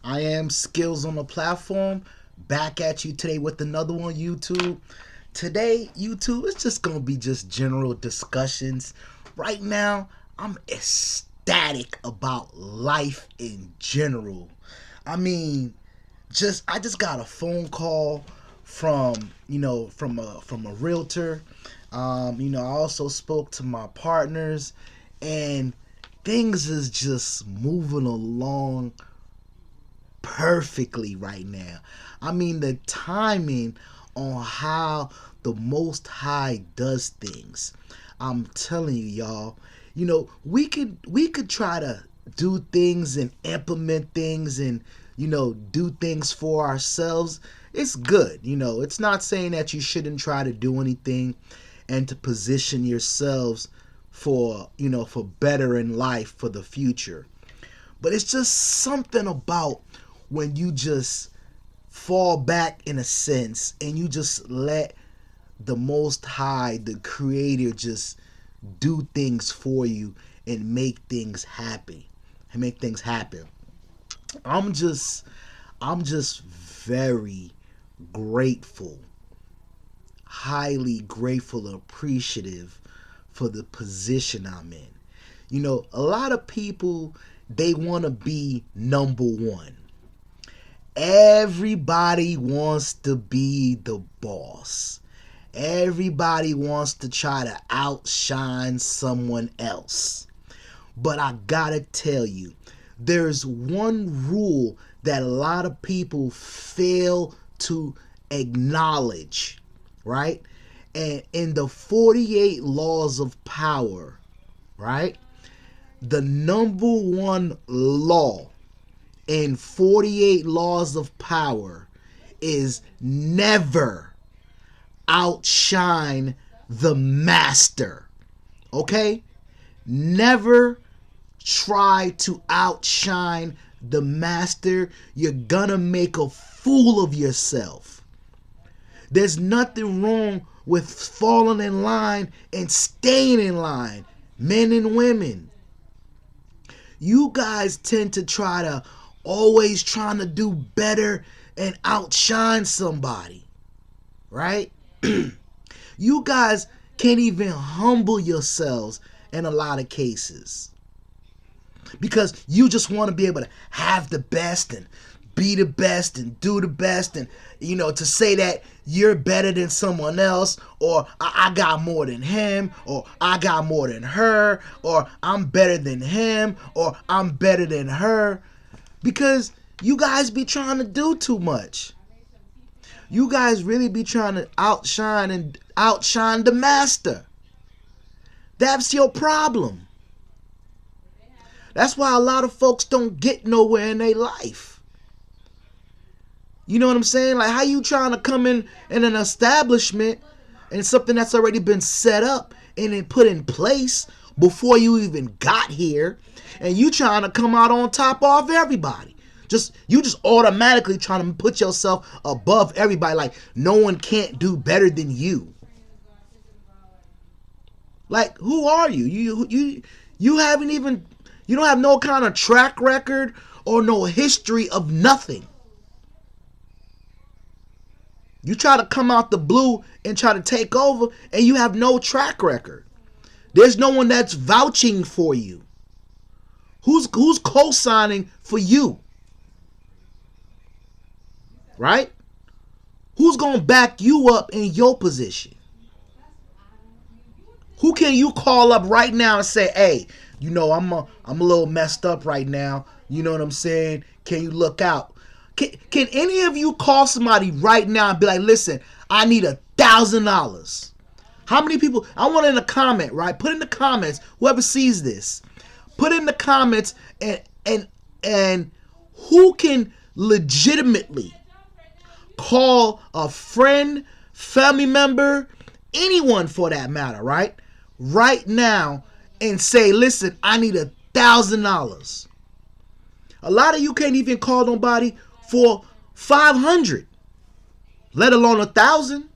I am Skills on the Platform, back at you today with another one, YouTube. Today, YouTube, it's just going to be just general discussions. Right now, I'm ecstatic about life in general. I mean, I just got a phone call from from a realtor. I also spoke to my partners, and things is just moving along perfectly right now. I mean, the timing on how the Most High does things. I'm telling you, y'all. We could try to do things and implement things and do things for ourselves. It's good. It's not saying that you shouldn't try to do anything and to position yourselves for better in life for the future. But it's just something about when you just fall back in a sense and you just let the Most High, the Creator, just do things for you and make things happy. And make things happen. I'm just I'm just very grateful, highly grateful and appreciative for the position I'm in. A lot of people, they want to be number one. Everybody wants to be the boss. Everybody wants to try to outshine someone else. But I gotta tell you, there's one rule that a lot of people fail to acknowledge, right? And in the 48 laws of power, right? The number one law in 48 laws of power is never outshine the master. Okay? Never try to outshine the master. You're gonna make a fool of yourself. There's nothing wrong with falling in line and staying in line, men and women. You guys tend to try to always trying to do better and outshine somebody, right? You guys can't even humble yourselves in a lot of cases because you just want to be able to have the best and be the best and do the best, and to say that you're better than someone else, or I got more than him, or I got more than her, or I'm better than him, or I'm better than her, because you guys be trying to do too much. You guys really be trying to outshine the master. That's your problem. That's why a lot of folks don't get nowhere in their life. You know what I'm saying? Like, how you trying to come in an establishment and something that's already been set up and then put in place before you even got here, and you trying to come out on top of everybody. You just automatically trying to put yourself above everybody, like no one can't do better than you. Like, who are you? You haven't even, you don't have no kind of track record or no history of nothing. You try to come out the blue and try to take over, and you have no track record. There's no one that's vouching for you. Who's co-signing for you? Right? Who's going to back you up in your position? Who can you call up right now and say, "Hey, I'm a little messed up right now. You know what I'm saying? Can you look out?" Can any of you call somebody right now and be like, "Listen, I need $1,000"? How many people? I want in the comment, right? Put in the comments, whoever sees this, put in the comments, and who can legitimately call a friend, family member, anyone for that matter, right? Right now and say, "Listen, I need $1,000." A lot of you can't even call nobody for 500, let alone 1,000.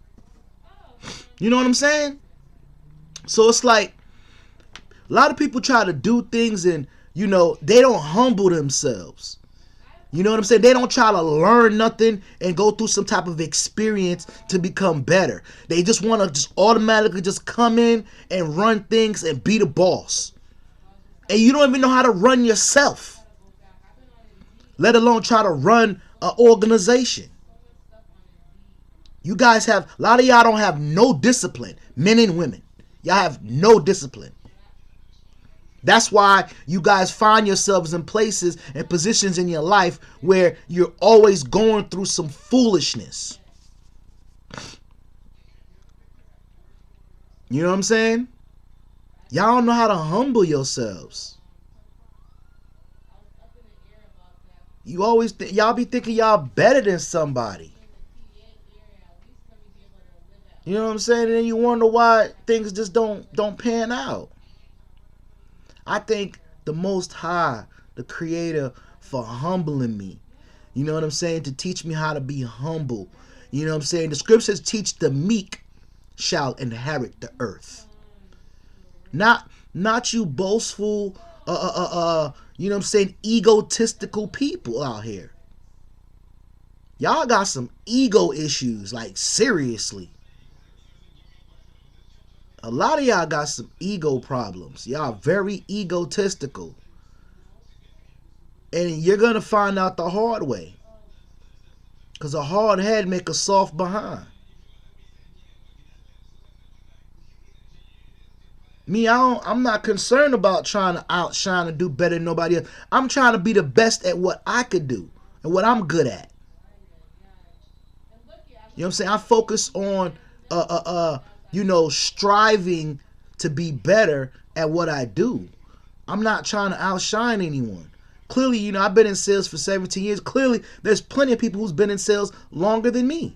You know what I'm saying? So it's like a lot of people try to do things and they don't humble themselves. You know what I'm saying? They don't try to learn nothing and go through some type of experience to become better. They just want to just automatically just come in and run things and be the boss. And you don't even know how to run yourself, let alone try to run an organization. You guys have, a lot of y'all don't have no discipline, men and women. Y'all have no discipline. That's why you guys find yourselves in places and positions in your life where you're always going through some foolishness. You know what I'm saying? Y'all don't know how to humble yourselves. You always y'all be thinking y'all better than somebody. You know what I'm saying? And then you wonder why things just don't pan out. I thank the Most High, the Creator, for humbling me. You know what I'm saying? To teach me how to be humble. You know what I'm saying? The scriptures teach the meek shall inherit the earth. Not you boastful, you know what I'm saying, egotistical people out here. Y'all got some ego issues, like seriously. A lot of y'all got some ego problems. Y'all very egotistical. And you're going to find out the hard way. Because a hard head make a soft behind. Me, I'm not concerned about trying to outshine and do better than nobody else. I'm trying to be the best at what I could do and what I'm good at. You know what I'm saying? I focus on striving to be better at what I do. I'm not trying to outshine anyone. Clearly, I've been in sales for 17 years. Clearly, there's plenty of people who's been in sales longer than me.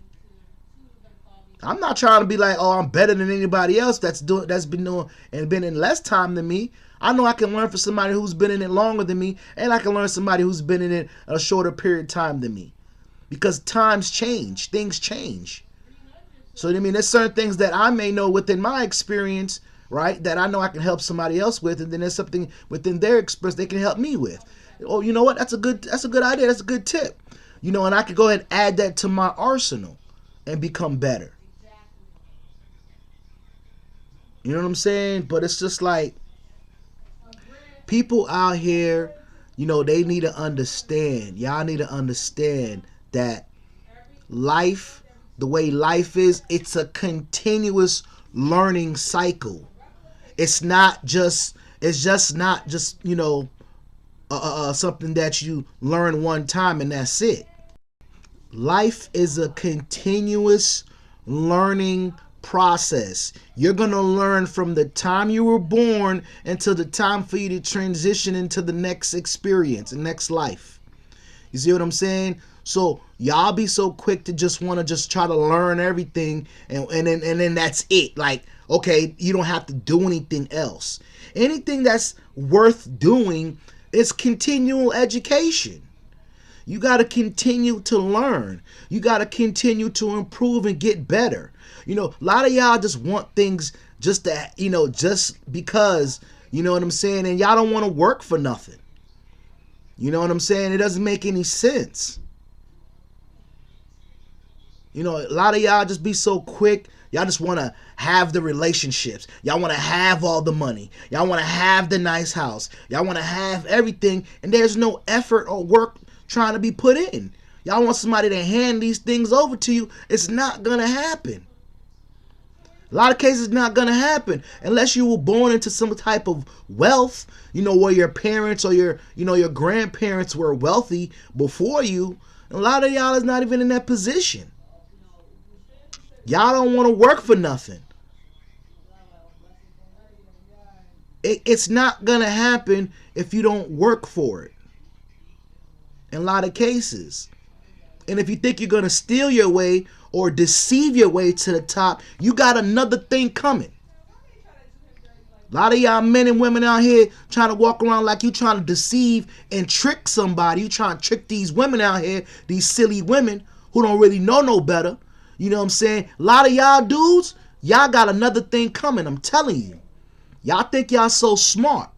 I'm not trying to be like, oh, I'm better than anybody else that's been doing and been in less time than me. I know I can learn from somebody who's been in it longer than me, and I can learn somebody who's been in it a shorter period of time than me. Because times change, things change. So there's certain things that I may know within my experience, right, that I know I can help somebody else with, and then there's something within their experience they can help me with. Oh, you know what? That's a good idea. That's a good tip. And I could go ahead and add that to my arsenal and become better. You know what I'm saying? But it's just like people out here, they need to understand. Y'all need to understand that life, the way life is, it's a continuous learning cycle. It's just not just something that you learn one time and that's it. Life is a continuous learning process. You're going to learn from the time you were born until the time for you to transition into the next experience, the next life. You see what I'm saying? So y'all be so quick to just want to just try to learn everything and then that's it. Like, okay, you don't have to do anything else. Anything that's worth doing is continual education. You got to continue to learn. You got to continue to improve and get better. A lot of y'all just want things just to, just because, you know what I'm saying? And y'all don't want to work for nothing. You know what I'm saying? It doesn't make any sense. A lot of y'all just be so quick. Y'all just want to have the relationships. Y'all want to have all the money. Y'all want to have the nice house. Y'all want to have everything. And there's no effort or work trying to be put in. Y'all want somebody to hand these things over to you. It's not going to happen. A lot of cases it's not going to happen unless you were born into some type of wealth, where your parents or your grandparents were wealthy before you. A lot of y'all is not even in that position. Y'all don't want to work for nothing. It's not going to happen if you don't work for it. In a lot of cases. And if you think you're going to steal your way or deceive your way to the top, you got another thing coming. A lot of y'all men and women out here trying to walk around like you trying to deceive and trick somebody. You trying to trick these women out here, these silly women who don't really know no better. You know what I'm saying? A lot of y'all dudes, y'all got another thing coming. I'm telling you. Y'all think y'all so smart.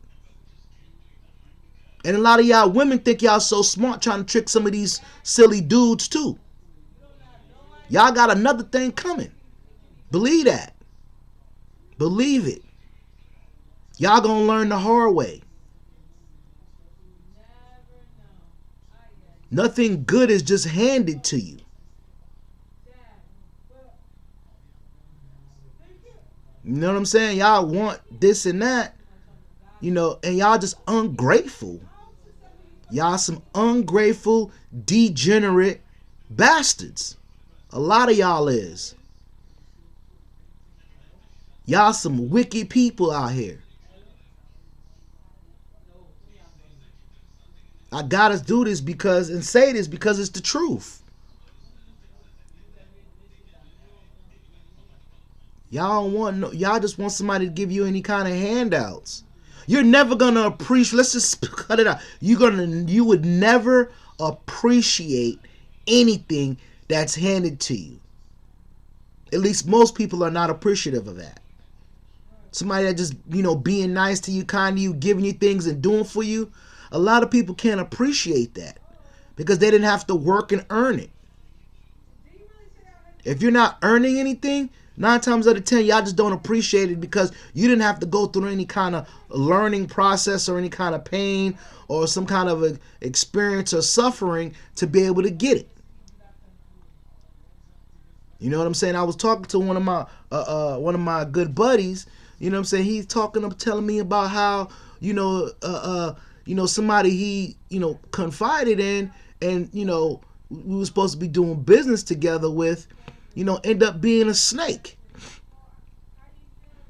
And a lot of y'all women think y'all so smart trying to trick some of these silly dudes too. Y'all got another thing coming. Believe that. Believe it. Y'all gonna learn the hard way. Nothing good is just handed to you. You know what I'm saying? Y'all want this and that, and y'all just ungrateful. Y'all some ungrateful, degenerate bastards. A lot of y'all is. Y'all some wicked people out here. I gotta do this and say this because it's the truth. Y'all just want somebody to give you any kind of handouts. You're never gonna appreciate. Let's just cut it out. You would never appreciate anything that's handed to you. At least most people are not appreciative of that. Somebody that just being nice to you, kind to you, giving you things and doing for you. A lot of people can't appreciate that because they didn't have to work and earn it. If you're not earning anything, 9 times out of 10, y'all just don't appreciate it because you didn't have to go through any kind of learning process or any kind of pain or some kind of experience or suffering to be able to get it. You know what I'm saying? I was talking to one of my good buddies. You know what I'm saying? He's telling me about how somebody he confided in, and we were supposed to be doing business together with, end up being a snake.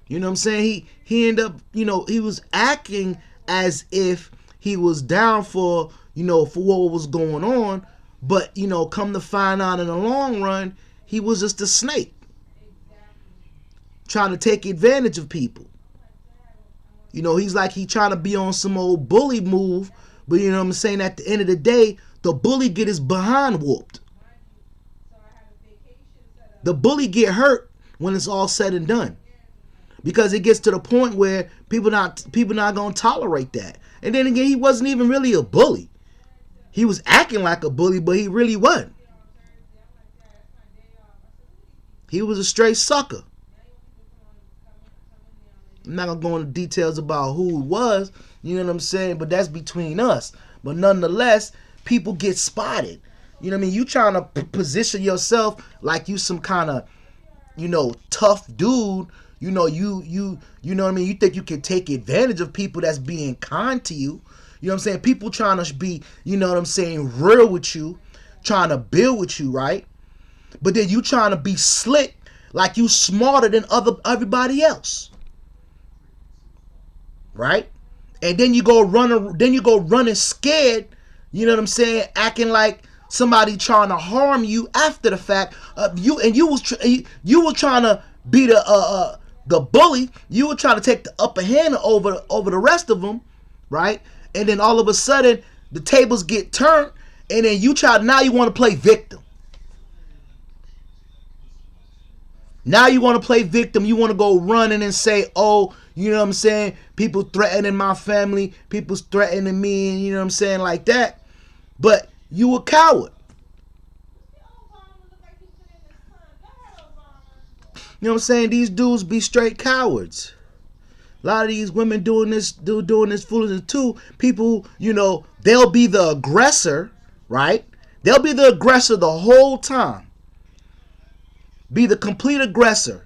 You know what I'm saying? He ended up, he was acting as if he was down for what was going on, but come to find out in the long run, he was just a snake trying to take advantage of people. He's like he trying to be on some old bully move, but you know what I'm saying, at the end of the day, the bully get his behind whooped. The bully get hurt when it's all said and done, because it gets to the point where people not gonna tolerate that. And then again, he wasn't even really a bully. He was acting like a bully, but he really wasn't. He was a straight sucker. I'm not gonna go into details about who it was, you know what I'm saying, but that's between us. But nonetheless, people get spotted. You know what I mean? You trying to position yourself like you some kind of, tough dude. You know what I mean? You think you can take advantage of people that's being kind to you. You know what I'm saying? People trying to be, real with you, trying to build with you, right? But then you trying to be slick like you smarter than everybody else. Right? And then you go running scared, you know what I'm saying, acting like somebody trying to harm you after the fact. You were trying to be the bully. You were trying to take the upper hand over the rest of them, right? And then all of a sudden the tables get turned, and then now you want to play victim. Now you want to play victim. You want to go running and say, oh, you know what I'm saying, people threatening my family, people's threatening me, and you know what I'm saying, like that. But you a coward. You know what I'm saying? These dudes be straight cowards. A lot of these women doing this foolishness too. People, they'll be the aggressor, right? They'll be the aggressor the whole time. Be the complete aggressor.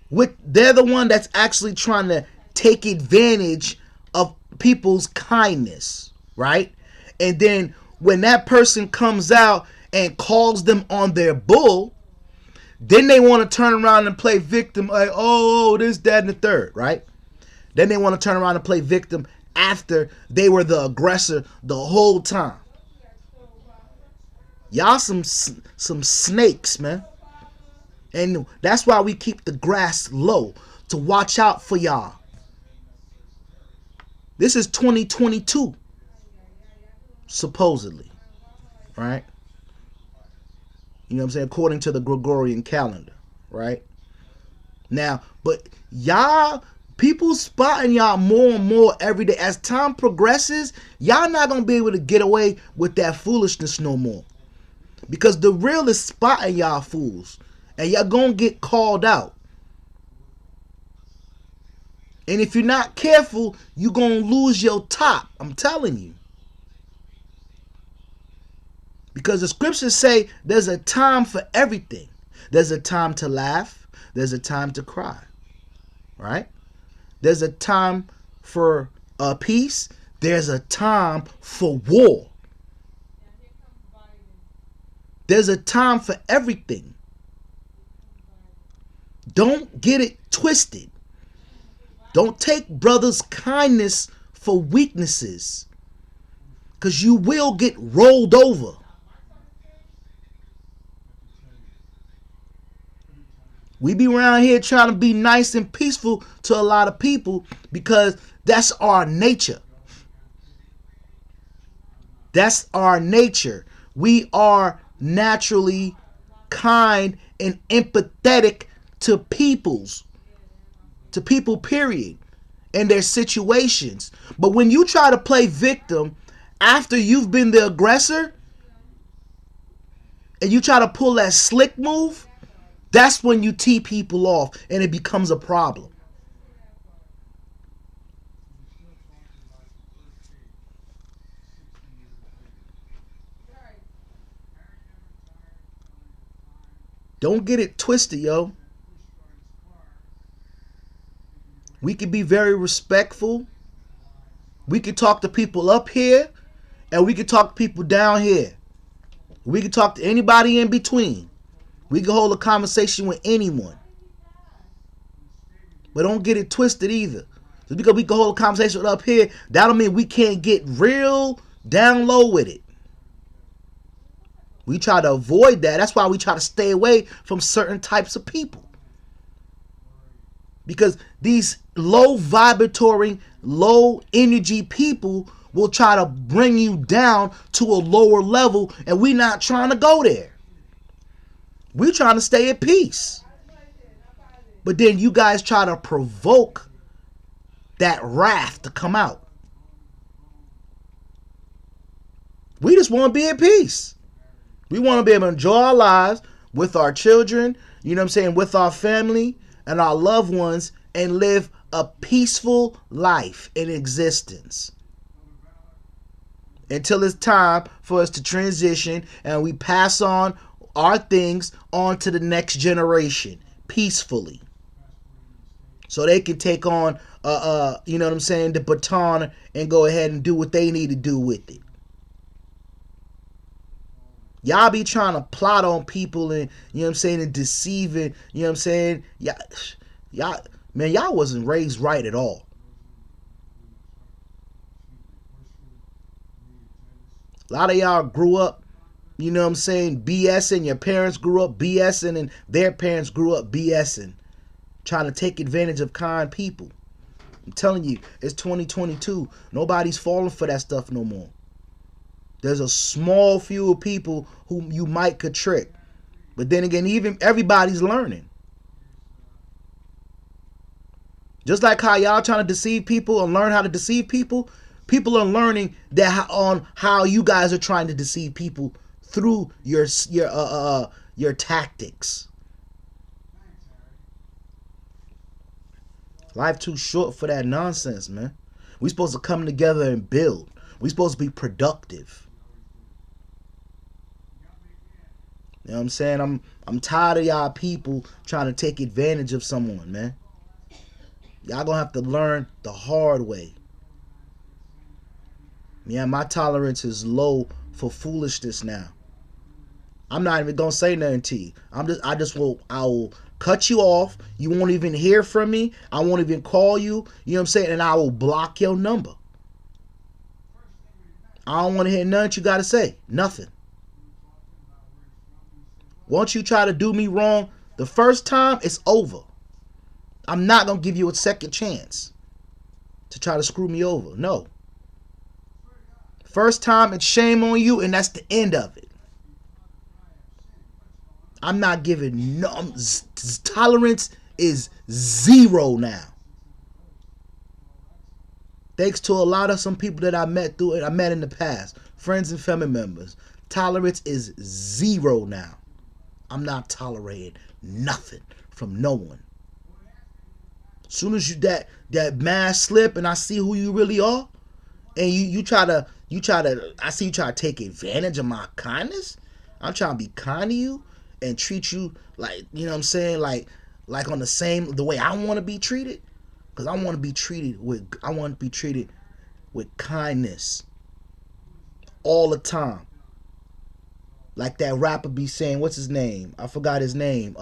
They're the one that's actually trying to take advantage of people's kindness, right? And then when that person comes out and calls them on their bull, then they want to turn around and play victim, like, oh, this, that, and the third, right? Then they want to turn around and play victim after they were the aggressor the whole time. Y'all some snakes, man. And that's why we keep the grass low, to watch out for y'all. This is 2022, supposedly, right? You know what I'm saying? According to the Gregorian calendar, right? Now, but y'all People spotting y'all more and more every day. As time progresses, y'all not going to be able to get away with that foolishness no more. Because the real is spotting y'all fools. And y'all going to get called out. And if you're not careful, you're going to lose your top. I'm telling you. Because the scriptures say there's a time for everything. There's a time to laugh. There's a time to cry. Right? There's a time for peace. There's a time for war. There's a time for everything. Don't get it twisted. Don't take brothers' kindness for weaknesses, because you will get rolled over. We be around here trying to be nice and peaceful to a lot of people because that's our nature. That's our nature. We are naturally kind and empathetic to people, period, and their situations. But when you try to play victim after you've been the aggressor and you try to pull that slick move, that's when you tee people off and it becomes a problem. Don't get it twisted, yo. We can be very respectful. We can talk to people up here and we can talk to people down here. We can talk to anybody in between. We can hold a conversation with anyone. But don't get it twisted either. Just because we can hold a conversation up here, that don't mean we can't get real down low with it. We try to avoid that. That's why we try to stay away from certain types of people. Because these low vibratory, low energy people will try to bring you down to a lower level, and we're not trying to go there. We're trying to stay at peace. But then you guys try to provoke that wrath to come out. We just want to be at peace. We want to be able to enjoy our lives with our children, you know what I'm saying, with our family and our loved ones, and live a peaceful life in existence. Until it's time for us to transition and we pass on our things on to the next generation peacefully. So they can take on, you know what I'm saying, the baton and go ahead and do what they need to do with it. Y'all be trying to plot on people and, you know what I'm saying, and deceiving, you know what I'm saying? Y'all wasn't raised right at all. A lot of y'all grew up, you know what I'm saying, BSing. Your parents grew up BSing and their parents grew up BSing. Trying to take advantage of kind people. I'm telling you, it's 2022. Nobody's falling for that stuff no more. There's a small few of people whom you might could trick. But then again, even everybody's learning. Just like how y'all trying to deceive people and learn how to deceive people, people are learning that on how you guys are trying to deceive people through your tactics. Life too short for that nonsense, man. We supposed to come together and build. We supposed to be productive. You know what I'm saying? I'm tired of y'all people trying to take advantage of someone, man. Y'all gonna have to learn the hard way. Yeah, my tolerance is low for foolishness now. I'm not even gonna say nothing to you. I will cut you off. You won't even hear from me. I won't even call you. You know what I'm saying? And I will block your number. I don't want to hear nothing you gotta say. Nothing. Once you try to do me wrong the first time, it's over. I'm not going to give you a second chance to try to screw me over. No. First time, it's shame on you, and that's the end of it. I'm not giving no... Tolerance is zero now. Thanks to a lot of some people that I met in the past, friends and family members. Tolerance is zero now. I'm not tolerating nothing from no one. Soon as that mask slip and I see who you really are, and you try to I see you try to take advantage of my kindness. I'm trying to be kind to you and treat you like, you know what I'm saying, like on the way I want to be treated, because I want to be treated with kindness all the time. Like that rapper be saying, what's his name? I forgot his name.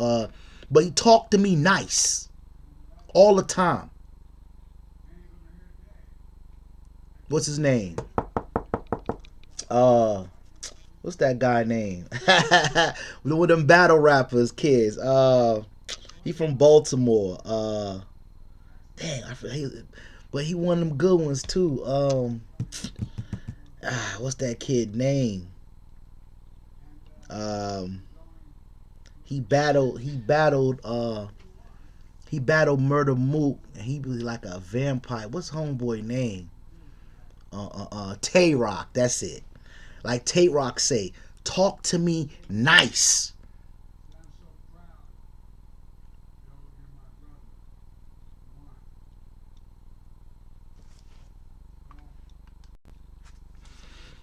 But he talked to me nice all the time. What's his name? What's that guy name? One of them battle rappers, kids. He from Baltimore. Dang, I forget. But he one of them good ones too. What's that kid name? Um, he battled. He battled Murder Mook, and he was like a vampire. What's homeboy name? Tay Rock. That's it. Like Tay Rock say, talk to me nice.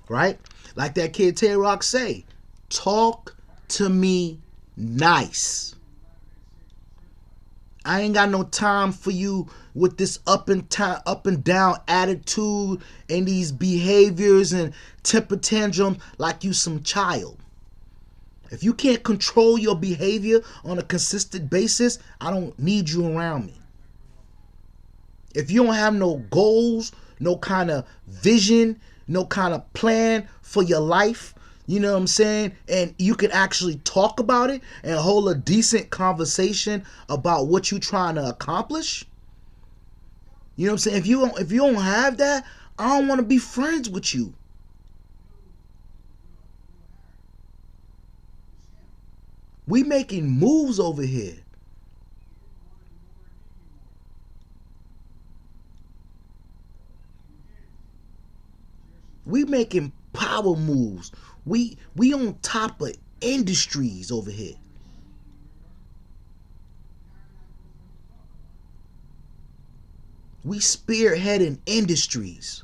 Right? Like that kid Tay Rock say, talk to me nice. I ain't got no time for you with this up and down attitude and these behaviors and temper tantrum like you some child. If you can't control your behavior on a consistent basis, I don't need you around me. If you don't have no goals, no kind of vision, no kind of plan for your life, you know what I'm saying? And you can actually talk about it and hold a decent conversation about what you're trying to accomplish. You know what I'm saying? If you don't have that, I don't want to be friends with you. We making moves over here. We making power moves. We on top of industries over here. We spearheading industries.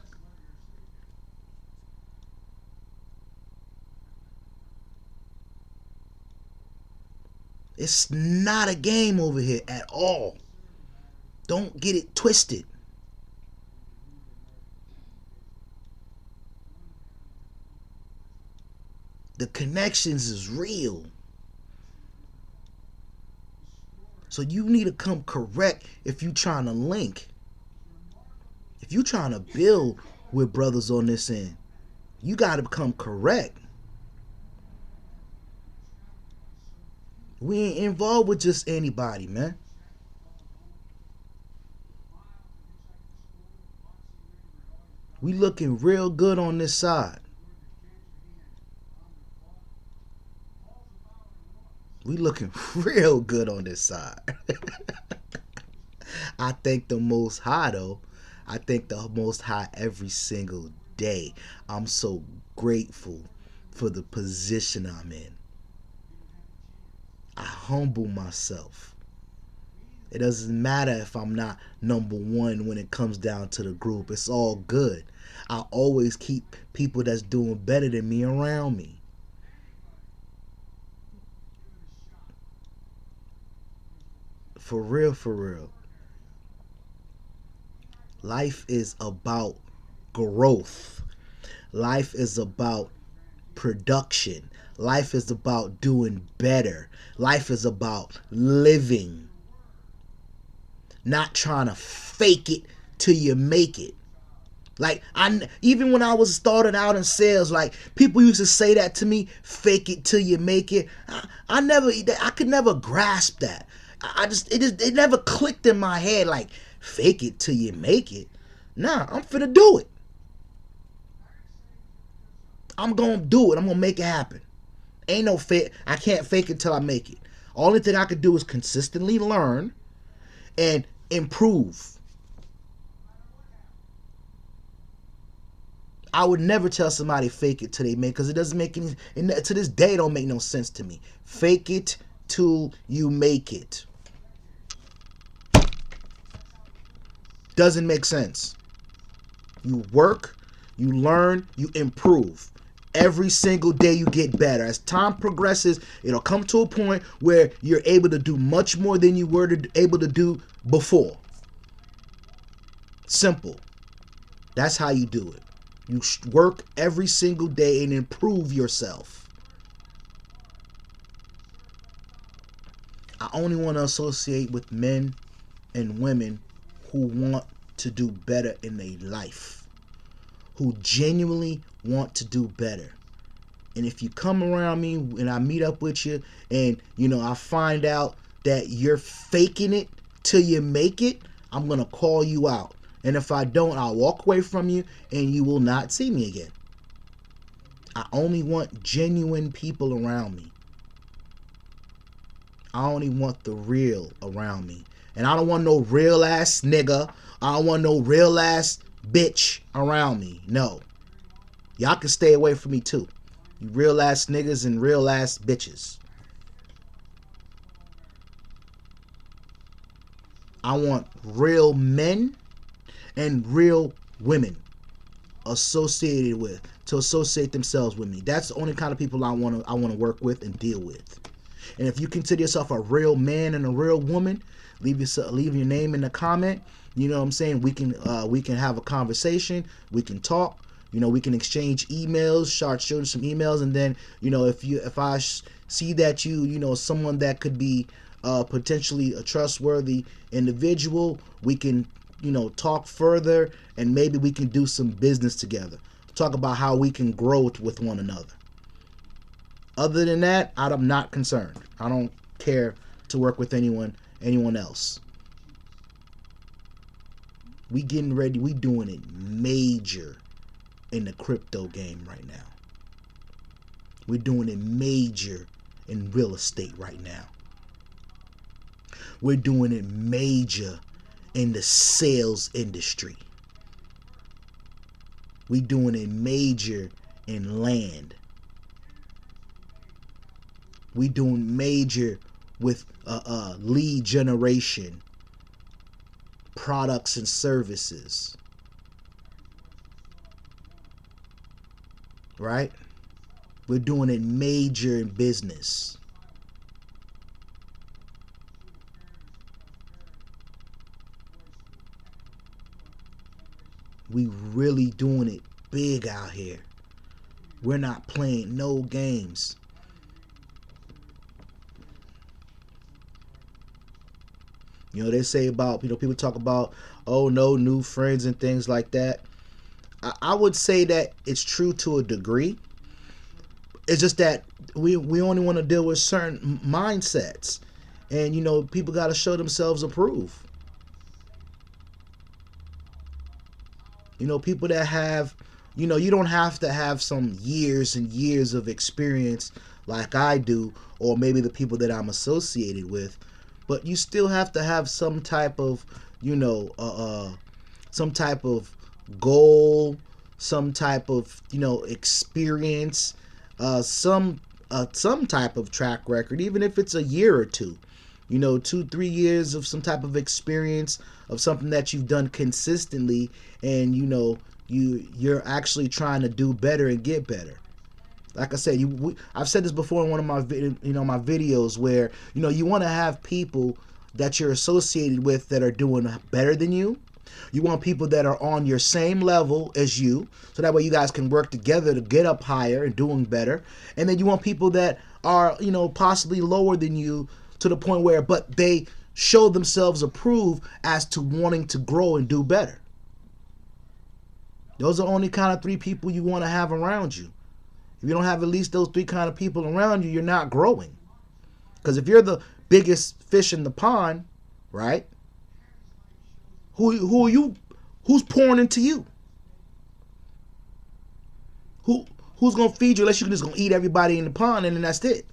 It's not a game over here at all. Don't get it twisted. The connections is real. So you need to come correct if you trying to link. If you trying to build with brothers on this end, you got to become correct. We ain't involved with just anybody, man. We looking real good on this side. We looking real good on this side. I thank the Most High though. I thank the Most High every single day. I'm so grateful for the position I'm in. I humble myself. It doesn't matter if I'm not number one when it comes down to the group. It's all good. I always keep people that's doing better than me around me. For real, for real. Life is about growth. Life is about production. Life is about doing better. Life is about living. Not trying to fake it till you make it. Like even when I was starting out in sales, like people used to say that to me, fake it till you make it. I could never grasp that. It never clicked in my head like fake it till you make it. Nah, I'm finna do it. I'm gonna do it. I'm gonna make it happen. Ain't no fake. I can't fake it till I make it. Only thing I could do is consistently learn and improve. I would never tell somebody fake it till they make, because it doesn't make any, and to this day, it don't make no sense to me. Fake it till you make it. Doesn't make sense. You work, you learn, you improve. Every single day you get better. As time progresses, it'll come to a point where you're able to do much more than you were able to do before. Simple. That's how you do it. You work every single day and improve yourself. I only want to associate with men and women who want to do better in their life, who genuinely want to do better. And if you come around me and I meet up with you and, I find out that you're faking it till you make it, I'm going to call you out. And if I don't, I'll walk away from you and you will not see me again. I only want genuine people around me. I only want the real around me. And I don't want no real ass nigga. I don't want no real ass bitch around me. No. Y'all can stay away from me too. You real ass niggas and real ass bitches. I want real men and real women associated with, to associate themselves with me. That's the only kind of people I want to work with and deal with. And if you consider yourself a real man and a real woman, leave your name in the comment. You know what I'm saying? We can have a conversation. We can talk. We can exchange emails. Start shooting some emails, and then if I see that someone that could be potentially a trustworthy individual, we can talk further, and maybe we can do some business together. Talk about how we can grow with one another. Other than that, I'm not concerned. I don't care to work with anyone else. We getting ready. We doing it major in the crypto game right now. We're doing it major in real estate right now. We're doing it major in the sales industry. We're doing it major in land. We doing major with lead generation, products and services. Right? We're doing it major in business. We really doing it big out here. We're not playing no games. They say about, people talk about, oh, no new friends and things like that. I would say that it's true to a degree. It's just that we only want to deal with certain mindsets. And, people got to show themselves approved. People that have, you don't have to have some years and years of experience like I do, or maybe the people that I'm associated with, but you still have to have some type of, some type of goal, some type of, experience, some type of track record, even if it's a year or two. 2-3 years of some type of experience of something that you've done consistently, and you're actually trying to do better and get better. Like I said, I've said this before in one of my my videos, where you want to have people that you're associated with that are doing better than you. You want people that are on your same level as you, so that way you guys can work together to get up higher and doing better. And then you want people that are possibly lower than you, to the point where, but they show themselves approved as to wanting to grow and do better. Those are only kind of 3 people you want to have around you. If you don't have at least those 3 kind of people around you, you're not growing. Because if you're the biggest fish in the pond, right? Who are you? Who's pouring into you? Who's gonna feed you unless you're just gonna eat everybody in the pond and then that's it?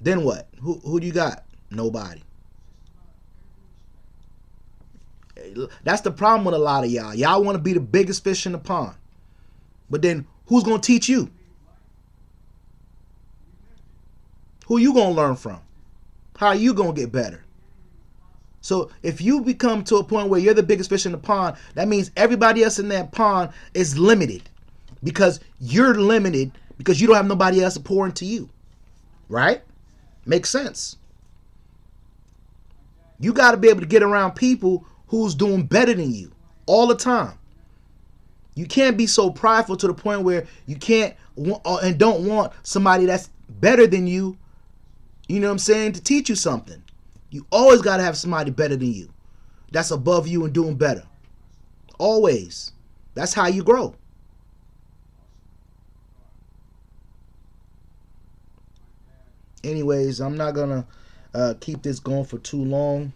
Then what? Who do you got? Nobody. That's the problem with a lot of y'all. Y'all want to be the biggest fish in the pond. But then who's going to teach you? Who you going to learn from? How are you going to get better? So if you become to a point where you're the biggest fish in the pond, that means everybody else in that pond is limited, because you're limited because you don't have nobody else to pour into you. Right? Makes sense. You got to be able to get around people who's doing better than you all the time. You can't be so prideful to the point where you can't and don't want somebody that's better than you, you know what I'm saying, to teach you something. You always got to have somebody better than you, that's above you and doing better. Always. That's how you grow. Anyways, I'm not going to keep this going for too long.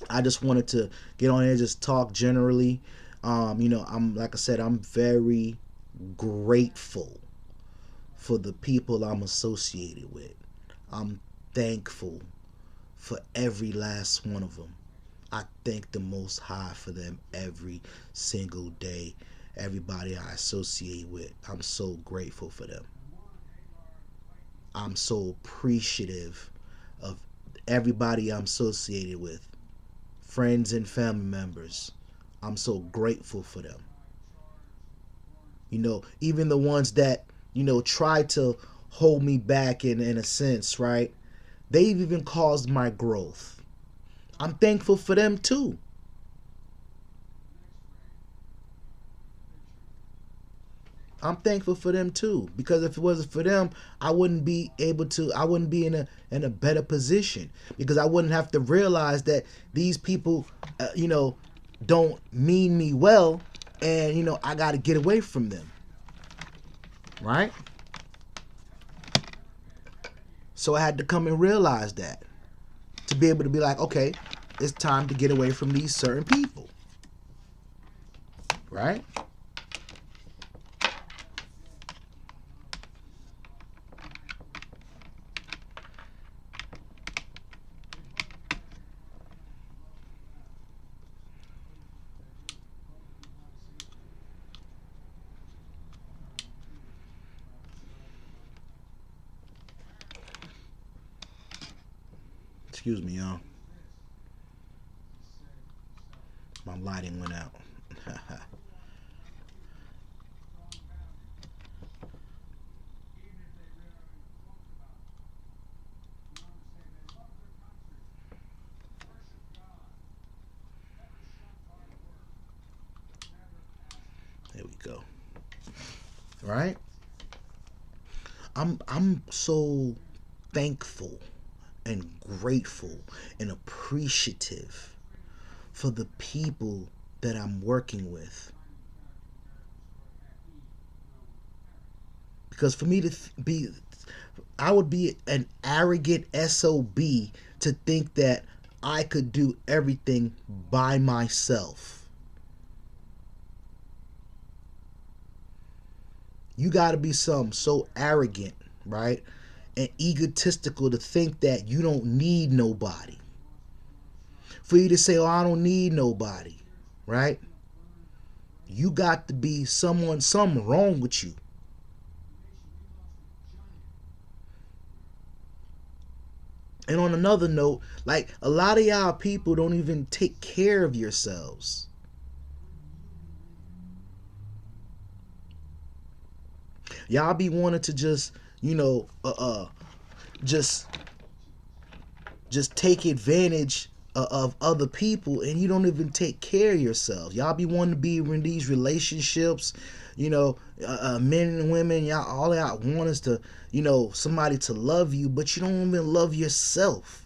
I just wanted to get on here and just talk generally. I'm, like I said, I'm very grateful for the people I'm associated with. I'm thankful for every last one of them. I thank the Most High for them every single day. Everybody I associate with, I'm so grateful for them. I'm so appreciative of everybody I'm associated with, friends and family members. I'm so grateful for them. Even the ones that, try to hold me back in a sense, right? They've even caused my growth. I'm thankful for them too. I'm thankful for them too, because if it wasn't for them, I wouldn't be in a better position, because I wouldn't have to realize that these people, don't mean me well, and I got to get away from them, right? So I had to come and realize that, to be able to be like, okay, it's time to get away from these certain people, right? Excuse me, y'all. My lighting went out. There we go. Right? I'm so thankful and grateful and appreciative for the people that I'm working with. Because for me to be, I would be an arrogant SOB to think that I could do everything by myself. You got to be so arrogant, right? And egotistical to think that you don't need nobody. For you to say, oh, I don't need nobody, right? You got to be something wrong with you. And on another note, like, a lot of y'all people don't even take care of yourselves. Y'all be wanting to just, just take advantage of other people, and you don't even take care of yourself. Y'all be wanting to be in these relationships, men and women. All y'all want is to, somebody to love you, but you don't even love yourself.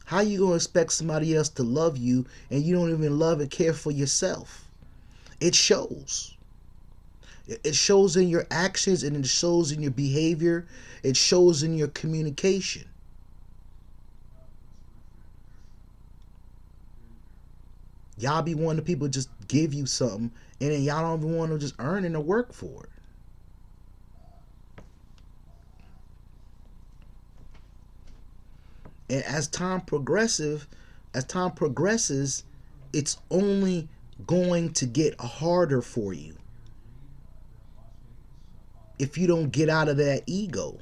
How you gonna expect somebody else to love you and you don't even love and care for yourself? It shows. It shows in your actions, and it shows in your behavior. It shows in your communication. Y'all be wanting people to just give you something, and then y'all don't even want to just earn it or work for it. And as time progresses, it's only going to get harder for you. if you don't get out of that ego.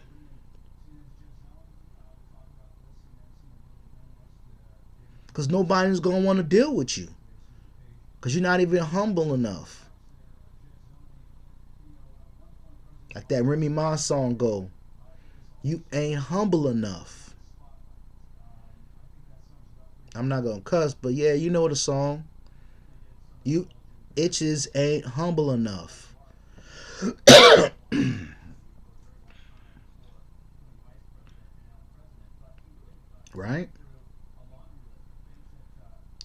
Because nobody's going to want to deal with you. Because you're not even humble enough. Like that Remy Ma song go, you ain't humble enough. I'm not going to cuss, but yeah, you know the song. You itches ain't humble enough. Right?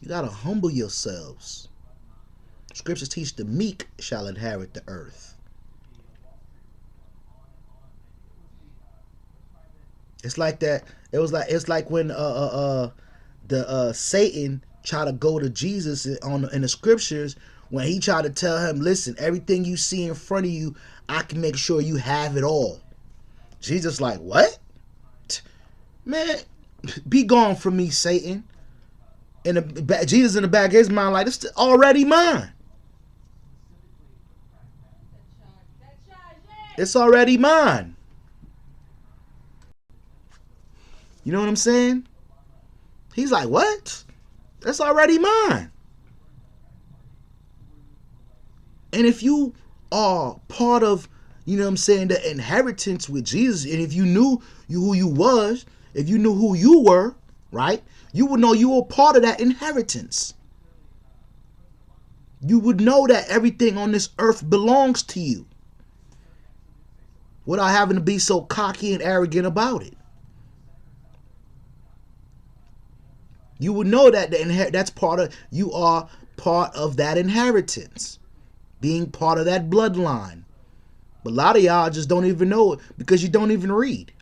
You got to humble yourselves. Scriptures teach the meek shall inherit the earth. It's like that. It's like when the Satan tried to go to Jesus in the scriptures when he tried to tell him, listen, everything you see in front of you, I can make sure you have it all. Jesus like, what? Man, be gone from me, Satan. And Jesus in the back of his mind like, it's already mine. It's already mine. You know what I'm saying? He's like, what? That's already mine. And if you are part of, you know what I'm saying, the inheritance with Jesus, and if you knew who you was, if you knew who you were, right, you would know you were part of that inheritance. You would know that everything on this earth belongs to you without having to be so cocky and arrogant about it. You would know that that's part of, you are part of that inheritance, being part of that bloodline. But a lot of y'all just don't even know it because you don't even read.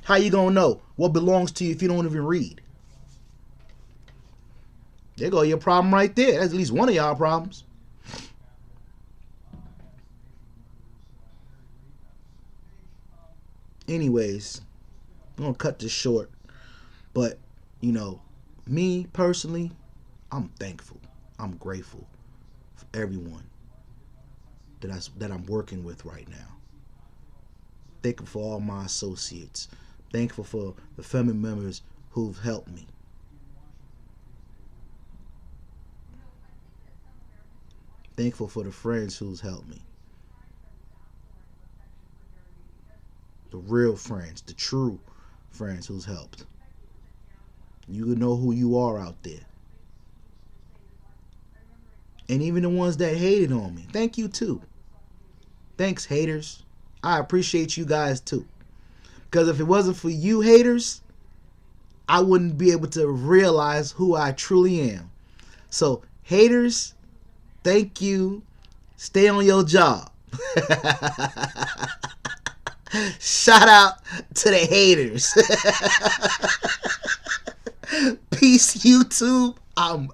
How you gonna know what belongs to you if you don't even read? There go your problem right there. That's at least one of y'all problems. Anyways, I'm gonna cut this short. But, you know, me personally, I'm thankful. I'm grateful for everyone that I'm working with right now. Thankful for all my associates. Thankful for the family members who've helped me. Thankful for the friends who's helped me. The real friends, the true friends who's helped. You know who you are out there. And even the ones that hated on me, thank you too. Thanks, haters. I appreciate you guys too. Because if it wasn't for you haters, I wouldn't be able to realize who I truly am. So, haters, thank you. Stay on your job. Shout out to the haters. Peace, YouTube. I'm